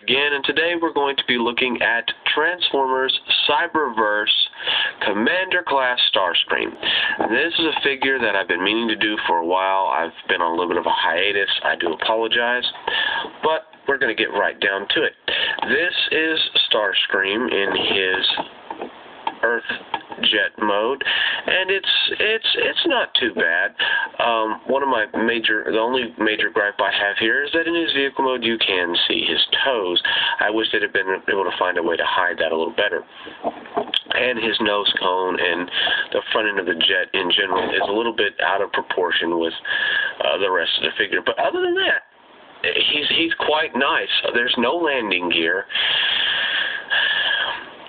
Again, and today we're going to be looking at Transformers Cyberverse Commander Class Starscream. This is a figure that I've been meaning to do for a while. I've been on a little bit of a hiatus. I do apologize, but we're going to get right down to it. This is Starscream in his Earth jet mode, and it's not too bad. The only major gripe I have here is that in his vehicle mode you can see his toes. I wish they'd have been able to find a way to hide that a little better. And his nose cone and the front end of the jet in general is a little bit out of proportion with the rest of the figure. But other than that, he's quite nice. There's no landing gear.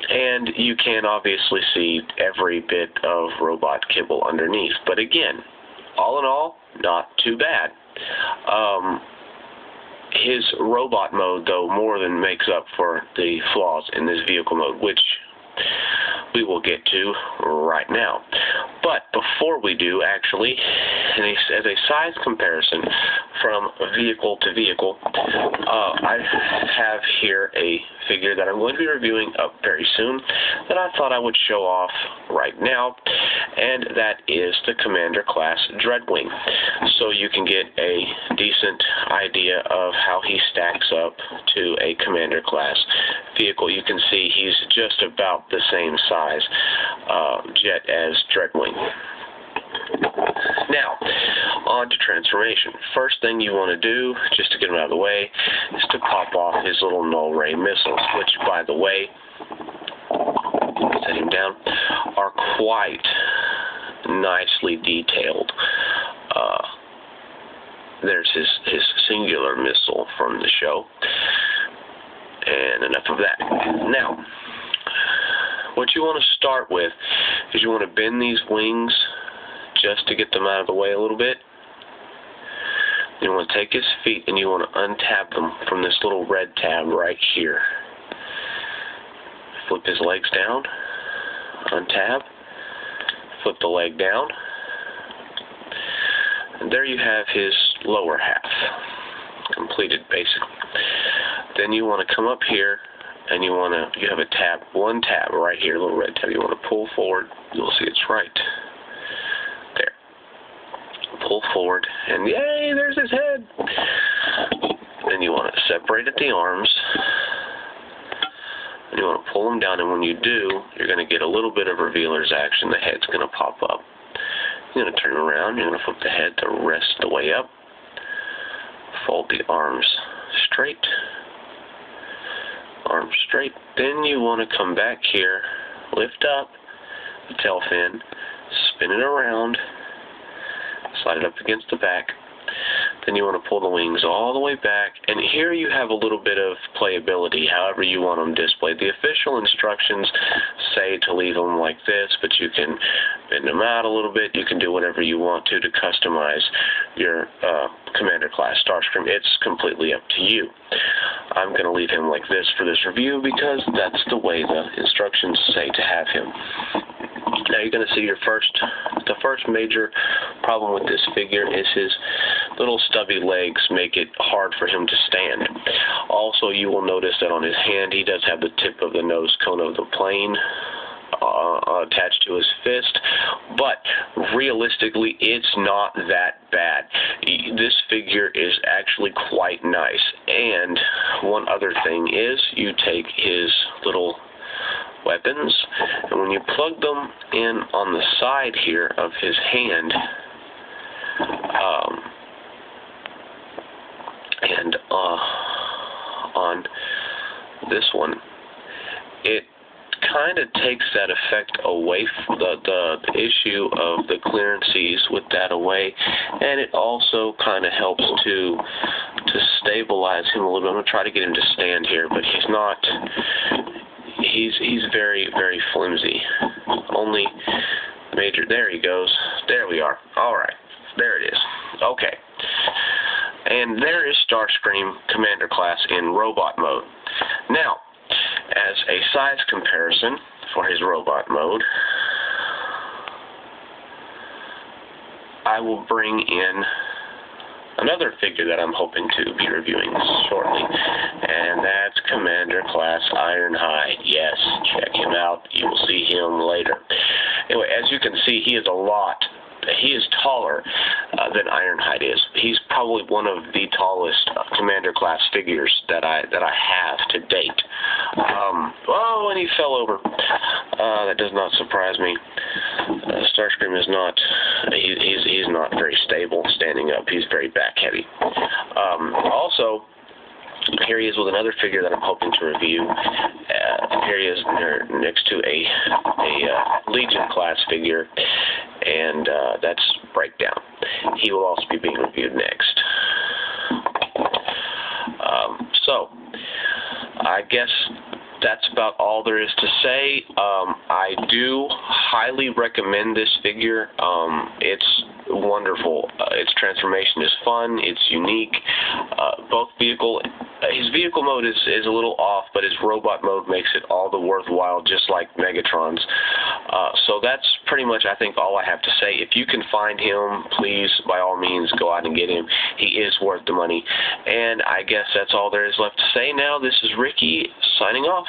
And you can obviously see every bit of robot kibble underneath. But again, all in all, not too bad. His robot mode, though, more than makes up for the flaws in this vehicle mode, which we will get to right now. But before we do, actually, as a size comparison from vehicle to vehicle, I have here a figure that I'm going to be reviewing up very soon that I thought I would show off right now, and that is the Commander Class Dreadwing. So you can get a decent idea of how he stacks up to a Commander Class vehicle. You can see he's just about the same size jet as Dreadwing. Now, on to transformation. First thing you want to do, just to get him out of the way, is to pop off his little null ray missiles, which, by the way, set him down, are quite nicely detailed. There's his singular missile from the show, and enough of that. Now, what you want to start with is you want to bend these wings just to get them out of the way a little bit. You want to take his feet and you want to untab them from this little red tab right here. Flip his legs down, untab, flip the leg down, and there you have his lower half completed, basically. Then you want to come up here and you have a tab, one tab right here, a little red tab. You want to pull forward. You'll see it's right there. Pull forward, and yay, there's his head. Then you want to separate at the arms, and you want to pull them down, and when you do, you're going to get a little bit of revealers action. The head's going to pop up. You're going to turn around, you're going to flip the head the rest of the way up, fold the arms straight, arms straight. Then you want to come back here, lift up the tail fin, spin it around, slide it up against the back. Then you want to pull the wings all the way back, and here you have a little bit of playability, however you want them displayed. The official instructions say to leave them like this, but you can bend them out a little bit. You can do whatever you want to customize your Commander Class Starscream. It's completely up to you. I'm going to leave him like this for this review because that's the way the instructions say to have him. Now you're going to see the first major problem with this figure is his little stubby legs make it hard for him to stand. Also, you will notice that on his hand he does have the tip of the nose cone of the plane attached to his fist, but realistically it's not that bad. This figure is actually quite nice. And one other thing is you take his little weapons, and when you plug them in on the side here of his hand, and on this one, it kind of takes that effect away from the issue of the clearances with that away, and it also kind of helps to stabilize him a little bit. I'm going to try to get him to stand here, but he's not. He's very, very flimsy. Only major. There he goes. There we are. All right. There it is. Okay. And there is Starscream Commander Class in robot mode. Now, as a size comparison for his robot mode, I will bring in another figure that I'm hoping to be reviewing shortly, and that's Commander Class Ironhide. Yes, check him out. You will see him later. Anyway, as you can see, he is taller than Ironhide is. He's probably one of the tallest Commander Class figures that I have to date. Oh, and he fell over. That does not surprise me. Starscream is not. He's not very stable standing up. He's very back heavy. Also, here he is with another figure that I'm hoping to review. Here he is next to a Legion class figure, and that's Breakdown. He will also be being reviewed next. So, I guess that's about all there is to say. I do highly recommend this figure. It's wonderful. Its transformation is fun. It's unique. His vehicle mode is a little off, but his robot mode makes it all the worthwhile, just like Megatron's. So that's pretty much, I think, all I have to say. If you can find him, please, by all means, go out and get him. He is worth the money. And I guess that's all there is left to say now. This is Ricky, signing off.